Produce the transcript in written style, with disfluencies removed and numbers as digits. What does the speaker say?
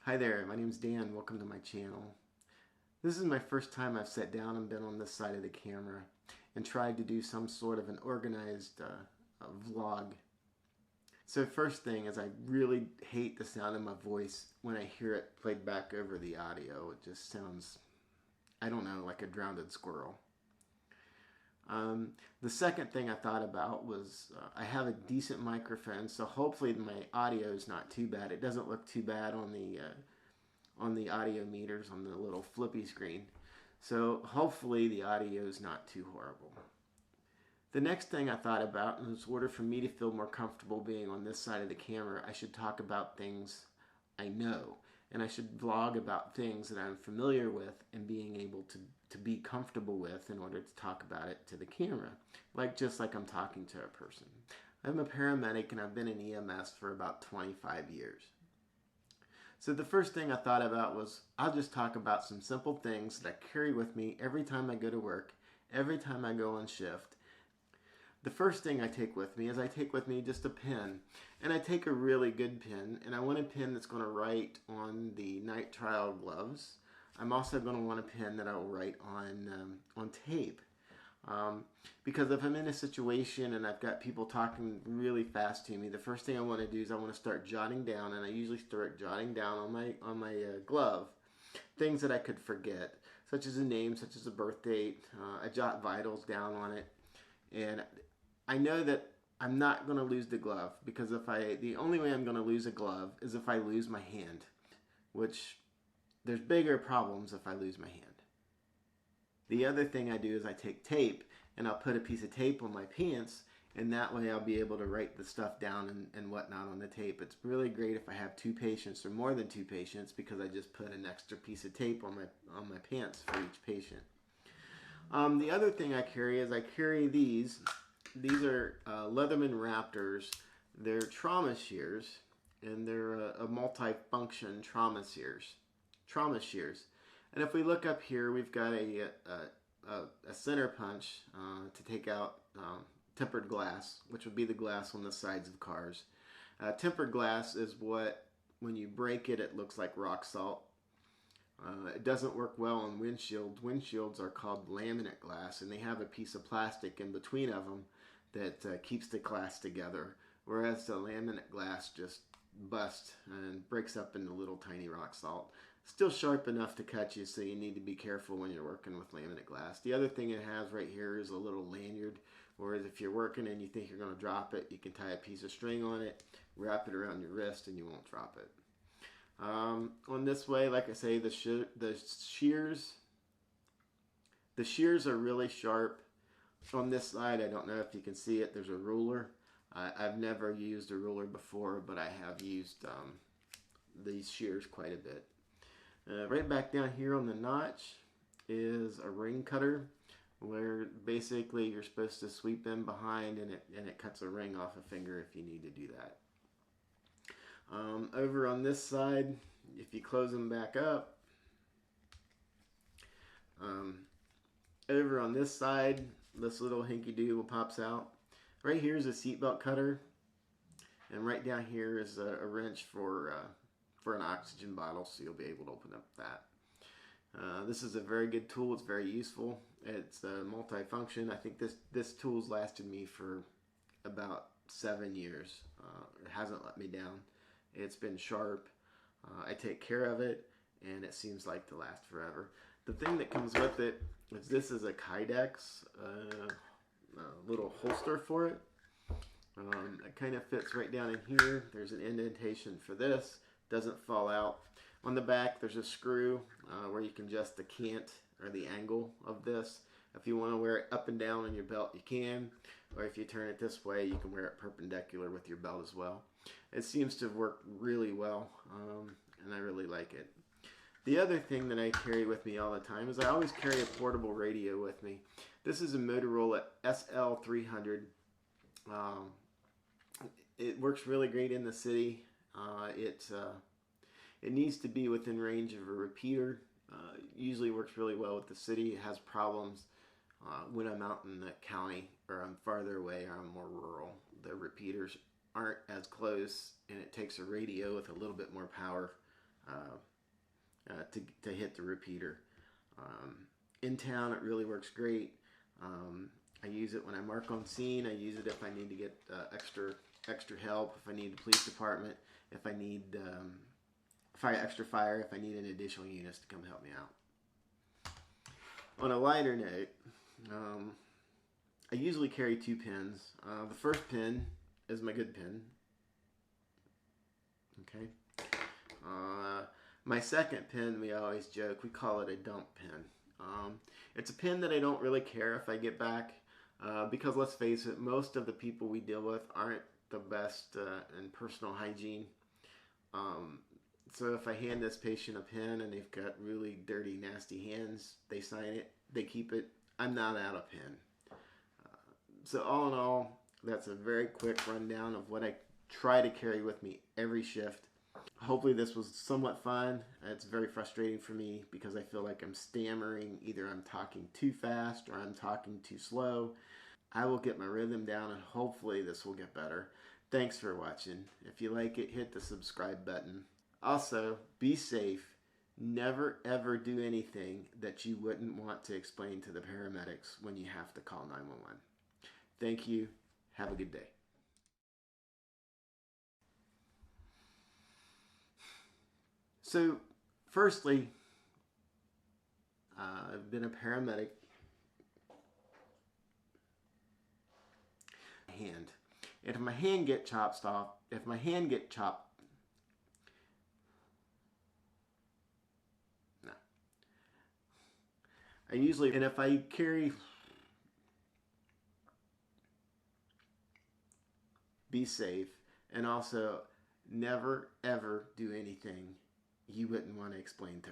Hi there, my name's Dan. Welcome to my channel. This is my first time I've sat down and been on this side of the camera and tried to do some sort of an organized vlog. So first thing is I really hate the sound of my voice when I hear it played back over the audio. It just sounds, I don't know, like a drowned squirrel. The second thing I thought about was I have a decent microphone, so hopefully my audio is not too bad. It doesn't look too bad on the audio meters on the little flippy screen. So hopefully the audio is not too horrible. The next thing I thought about, in order for me to feel more comfortable being on this side of the camera, I should talk about things I know. And I should vlog about things that I'm familiar with and being able to be comfortable with in order to talk about it to the camera. Just like I'm talking to a person. I'm a paramedic and I've been in EMS for about 25 years. So the first thing I thought about was I'll just talk about some simple things that I carry with me every time I go to work, every time I go on shift. The first thing I take with me is I take with me just a pen, and I take a really good pen, and I want a pen that's going to write on the nitrile gloves. I'm also going to want a pen that I will write on tape. Because if I'm in a situation and I've got people talking really fast to me, the first thing I want to do is I want to start jotting down, and I usually start jotting down on my glove things that I could forget, such as a name, such as a birth date. I jot vitals down on it, and I know that I'm not going to lose the glove because the only way I'm going to lose a glove is if I lose my hand, which there's bigger problems if I lose my hand. The other thing I do is I take tape and I'll put a piece of tape on my pants, and that way I'll be able to write the stuff down and whatnot on the tape. It's really great if I have two patients or more than two patients because I just put an extra piece of tape on my pants for each patient. The other thing I carry is I carry these. These are Leatherman Raptors. They're trauma shears, and they're a multi-function trauma shears. And if we look up here, we've got a center punch to take out tempered glass, which would be the glass on the sides of cars. Tempered glass is when you break it, it looks like rock salt. It doesn't work well on windshields. Windshields are called laminate glass, and they have a piece of plastic in between of them that keeps the glass together, whereas the laminate glass just busts and breaks up into little tiny rock salt. Still sharp enough to cut you, so you need to be careful when you're working with laminate glass. The other thing it has right here is a little lanyard, whereas if you're working and you think you're going to drop it, you can tie a piece of string on it, wrap it around your wrist, and you won't drop it. On this way, like I say, the shears are really sharp. On this side, I don't know if you can see it, there's a ruler. I've never used a ruler before, but I have used these shears quite a bit. Right back down here on the notch is a ring cutter, where basically you're supposed to sweep in behind and it cuts a ring off a finger if you need to do that. Over on this side, if you close them back up, over on this side, this little hinky-doo pops out. Right here is a seatbelt cutter, and right down here is a wrench for an oxygen bottle, so you'll be able to open up that. This is a very good tool. It's very useful. It's multi-function. I think this tool's lasted me for about 7 years. It hasn't let me down. It's been sharp. I take care of it, and it seems like to last forever. The thing that comes with it is this is a Kydex little holster for it. It kind of fits right down in here. There's an indentation for this. Doesn't fall out. On the back, there's a screw where you can adjust the cant or the angle of this. If you want to wear it up and down on your belt, you can. Or if you turn it this way, you can wear it perpendicular with your belt as well. It seems to have worked really well, and I really like it. The other thing that I carry with me all the time is I always carry a portable radio with me. This is a Motorola SL300. It works really great in the city. It needs to be within range of a repeater. Usually works really well with the city. It has problems when I'm out in the county or I'm farther away or I'm more rural. The repeaters aren't as close, and it takes a radio with a little bit more power to hit the repeater. In town, it really works great. I use it when I mark on scene. I use it if I need to get extra help, if I need the police department, if I need extra fire, if I need an additional units to come help me out. On a lighter note, I usually carry 2 pins. The first pin is my good pin. Okay. My second pin, we always joke, we call it a dump pin. It's a pin that I don't really care if I get back, because let's face it, most of the people we deal with aren't the best in personal hygiene. So if I hand this patient a pin and they've got really dirty, nasty hands, they sign it, they keep it, I'm not out of pin. So all in all, that's a very quick rundown of what I try to carry with me every shift. Hopefully this was somewhat fun. It's very frustrating for me because I feel like I'm stammering. Either I'm talking too fast or I'm talking too slow. I will get my rhythm down and hopefully this will get better. Thanks for watching. If you like it, hit the subscribe button. Also, be safe. Never ever do anything that you wouldn't want to explain to the paramedics when you have to call 911. Thank you. Have a good day. So, firstly, I've been a paramedic. Hand. And if my hand gets chopped off, no. And if I carry, be safe, and also never ever do anything you wouldn't want to explain to